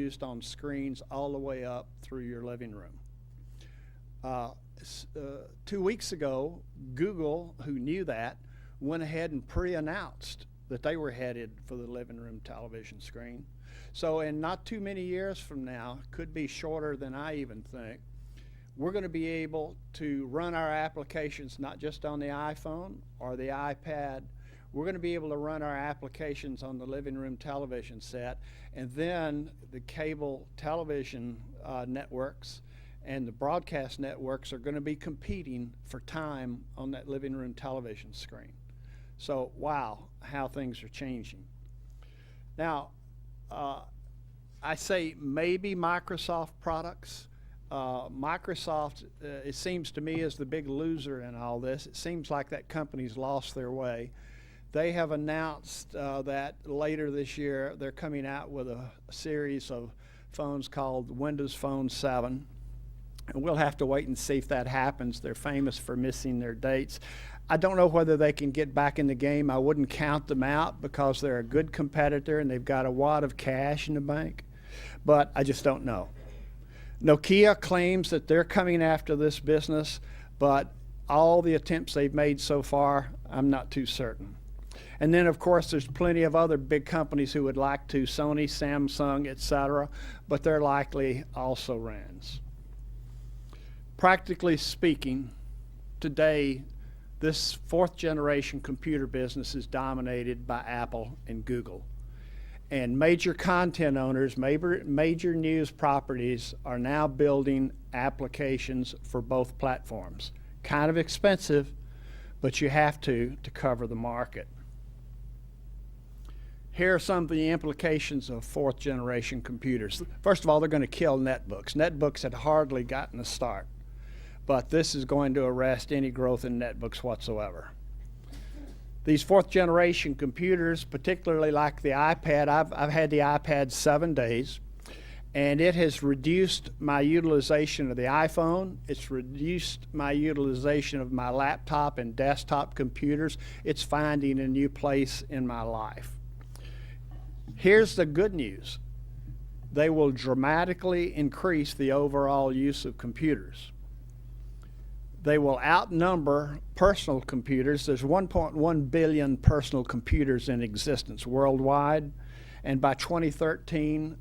produced on screens all the way up through your living room. 2 weeks ago, Google, who knew that, went ahead and pre-announced that they were headed for the living room television screen. So in not too many years from now, could be shorter than I even think, we're going to be able to run our applications not just on the iPhone or the iPad. We're going to be able to run our applications on the living room television set, and then the cable television networks and the broadcast networks are going to be competing for time on that living room television screen. So, wow, how things are changing. Now, I say maybe Microsoft products. Microsoft, it seems to me, is the big loser in all this. It seems like that company's lost their way. They have announced that later this year they're coming out with a series of phones called Windows Phone 7. And we'll have to wait and see if that happens. They're famous for missing their dates. I don't know whether they can get back in the game. I wouldn't count them out because they're a good competitor and they've got a wad of cash in the bank. But I just don't know. Nokia claims that they're coming after this business, but all the attempts they've made so far, I'm not too certain. And then, of course, there's plenty of other big companies who would like to, Sony, Samsung, etc., but they're likely also RANs. Practically speaking, today, this fourth generation computer business is dominated by Apple and Google. And major content owners, major news properties are now building applications for both platforms. Kind of expensive, but you have to cover the market. Here are some of the implications of fourth generation computers. First of all, they're going to kill netbooks. Netbooks had hardly gotten a start, but this is going to arrest any growth in netbooks whatsoever. These fourth generation computers, particularly like the iPad, I've had the iPad 7 days, and it has reduced my utilization of the iPhone. It's reduced my utilization of my laptop and desktop computers. It's finding a new place in my life. Here's the good news. They will dramatically increase the overall use of computers. They will outnumber personal computers. There's 1.1 billion personal computers in existence worldwide, and by 2013,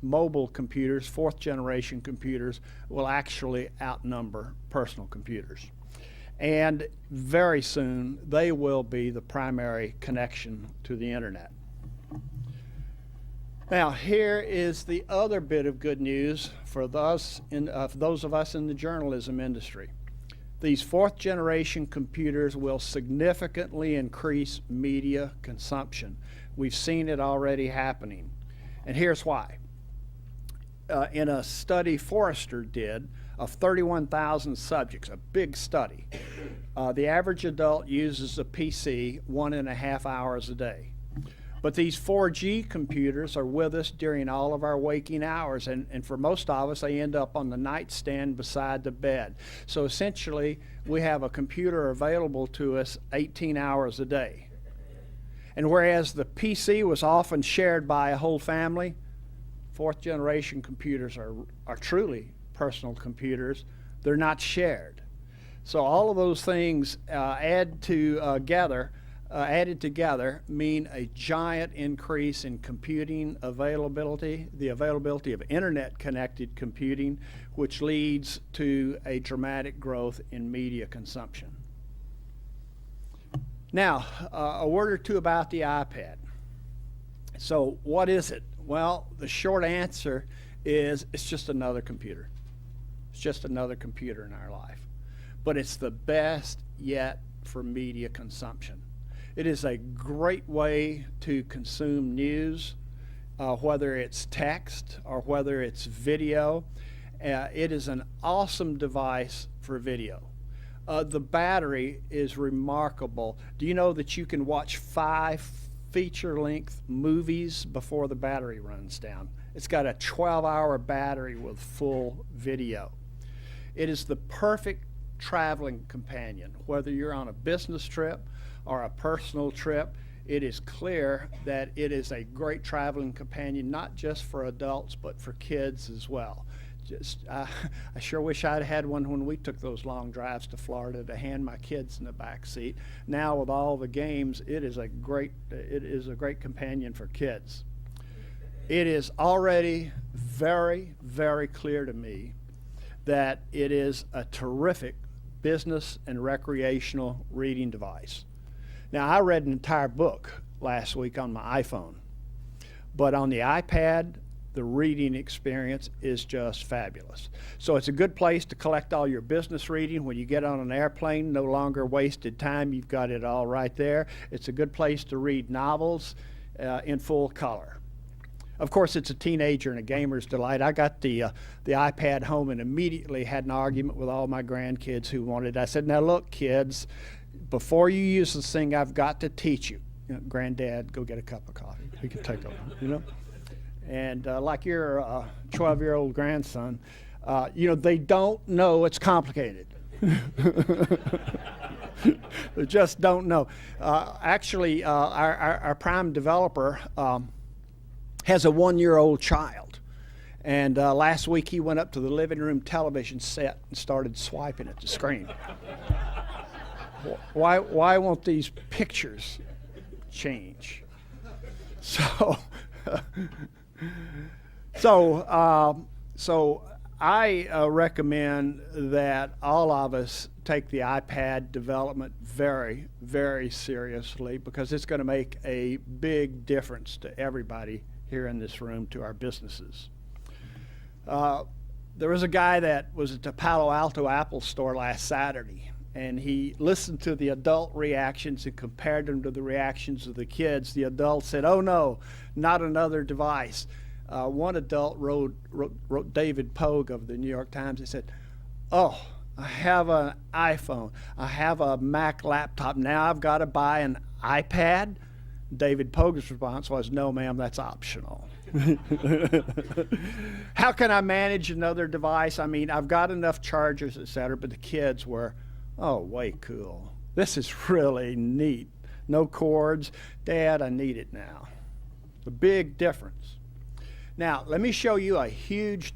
mobile computers, fourth generation computers, will actually outnumber personal computers. And very soon, they will be the primary connection to the internet. Now, here is the other bit of good news for those of us in the journalism industry. These fourth generation computers will significantly increase media consumption. We've seen it already happening. And here's why. In a study Forrester did of 31,000 subjects, a big study, the average adult uses a PC 1.5 hours a day. But these 4G computers are with us during all of our waking hours, and for most of us, they end up on the nightstand beside the bed. So essentially, we have a computer available to us 18 hours a day. And whereas the PC was often shared by a whole family, fourth generation computers are truly personal computers. They're not shared. So all of those things added together mean a giant increase in computing availability, the availability of internet-connected computing, which leads to a dramatic growth in media consumption. Now, a word or two about the iPad. So what is it? Well, the short answer is it's just another computer. It's just another computer in our life. But it's the best yet for media consumption. It is a great way to consume news, whether it's text or whether it's video. It is an awesome device for video. The battery is remarkable. Do you know that you can watch 5 feature-length movies before the battery runs down? It's got a 12-hour battery with full video. It is the perfect traveling companion, whether you're on a business trip or a personal trip. it is clear that it is a great traveling companion, not just for adults, but for kids as well. I sure wish I'd had one when we took those long drives to Florida to hand my kids in the back seat. Now with all the games, it is a great companion for kids. It is already very, very clear to me that it is a terrific business and recreational reading device. Now, I read an entire book last week on my iPhone, but on the iPad, the reading experience is just fabulous. So it's a good place to collect all your business reading. When you get on an airplane, no longer wasted time. You've got it all right there. It's a good place to read novels in full color. Of course, it's a teenager and a gamer's delight. I got the iPad home and immediately had an argument with all my grandkids who wanted it. I said, now look, kids, before you use this thing, I've got to teach you. Granddad, go get a cup of coffee. We can take over, And like your 12-year-old grandson, they don't know it's complicated. They just don't know. Actually, our prime developer has a 1-year-old child. And last week he went up to the living room television set and started swiping at the screen. Why won't these pictures change? So I recommend that all of us take the iPad development very, very seriously, because it's going to make a big difference to everybody here in this room, to our businesses. There was a guy that was at the Palo Alto Apple store last Saturday, and he listened to the adult reactions and compared them to the reactions of the kids. The adults said, "Oh no, not another device." One adult wrote David Pogue of the New York Times. He said, "Oh, I have an iPhone. I have a Mac laptop. Now I've got to buy an iPad?" David Pogue's response was, "No, ma'am, that's optional." How can I manage another device? I mean, I've got enough chargers, etc., but the kids were, "Oh, way cool. This is really neat. No cords. Dad, I need it now." The big difference. Now, let me show you a huge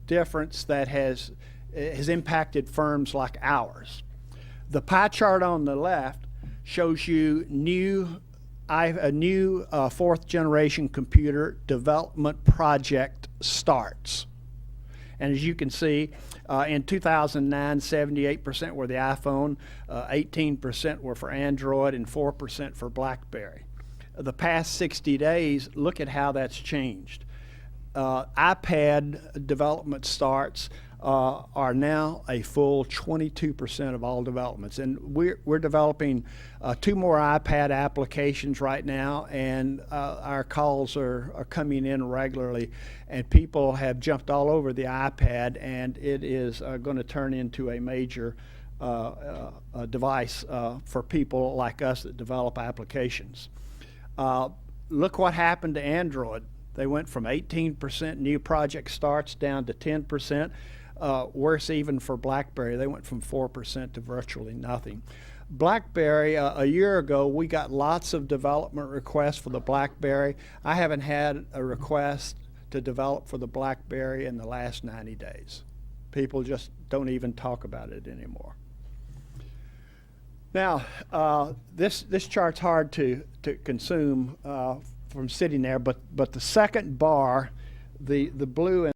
difference that has impacted firms like ours. The pie chart on the left shows you a new fourth generation computer development project starts. And as you can see, in 2009, 78% were the iPhone, 18% were for Android, and 4% for BlackBerry. The past 60 days, look at how that's changed. iPad development starts are now a full 22% of all developments, and we're developing 2 more iPad applications right now, and our calls are coming in regularly, and people have jumped all over the iPad, and it is going to turn into a major device for people like us that develop applications. Look what happened to Android. They went from 18% new project starts down to 10%. Worse even for BlackBerry. They went from 4% to virtually nothing. BlackBerry, a year ago, we got lots of development requests for the BlackBerry. I haven't had a request to develop for the BlackBerry in the last 90 days. People just don't even talk about it anymore. Now, this chart's hard to consume from sitting there, but the second bar, the blue and